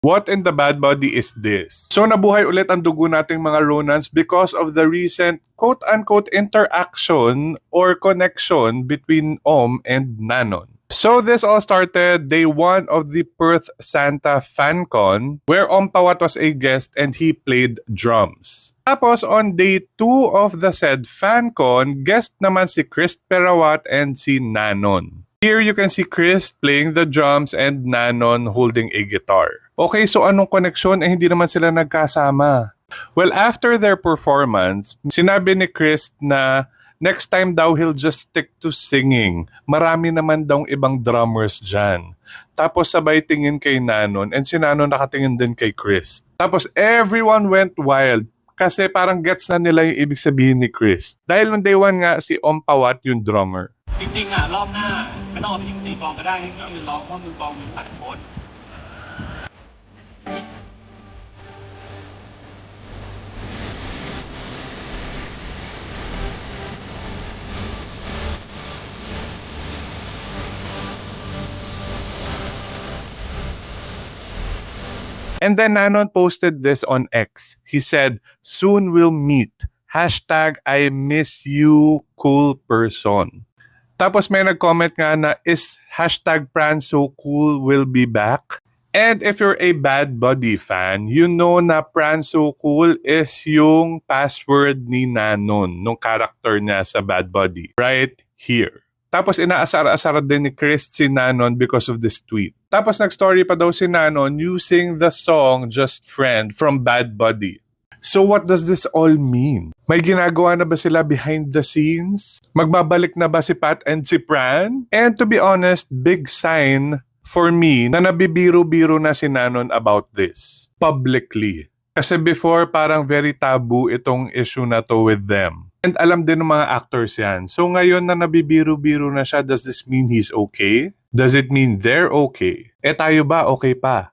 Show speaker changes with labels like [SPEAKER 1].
[SPEAKER 1] What in the bad body is this? So nabuhay ulit ang dugo nating mga Ronans because of the recent quote-unquote interaction or connection between Om and Nanon. So this all started day 1 of the Perth Santa FanCon where Om Pawat was a guest and he played drums. Tapos on day 2 of the said FanCon, guest naman si Chris Perawat and si Nanon. Here you can see Chris playing the drums and Nanon holding a guitar. Okay, so anong koneksyon? Hindi naman sila nagkasama. Well, after their performance, sinabi ni Chris na next time daw he'll just stick to singing. Marami naman daw ibang drummers dyan. Tapos sabay tingin kay Nanon and si Nanon nakatingin din kay Chris. Tapos everyone went wild kasi parang gets na nila yung ibig sabihin ni Chris. Dahil nung day 1 nga si Om Pawat yung drummer.
[SPEAKER 2] จริงๆอ่ะรอบหน้าไม่ต้องเอาพี่ตีกลองก็ได้ให้พี่ยืนร้องเพราะมือกลองมี8 คน
[SPEAKER 1] And then Nanon posted this on X. He said, "Soon we'll meet. Hashtag I miss you, cool person." Tapos may nag-comment nga na, is hashtag Pran so cool will be back? And if you're a Bad Buddy fan, you know na Pran so cool is yung password ni Nanon, nung character niya sa Bad Buddy. Right here. Tapos inaasar-asar din ni Chris si Nanon because of this tweet. Tapos nag-story pa daw si Nanon using the song Just Friend from Bad Buddy. So what does this all mean? May ginagawa na ba sila behind the scenes? Magbabalik na ba si Pat and si Pran? And to be honest, big sign for me na nabibiro-biro na si Nanon about this publicly. Kasi before parang very taboo itong issue na to with them. And alam din ng mga actors yan. So ngayon na nabibiro-biro na siya, does this mean he's okay? Does it mean they're okay? Eh tayo ba okay pa?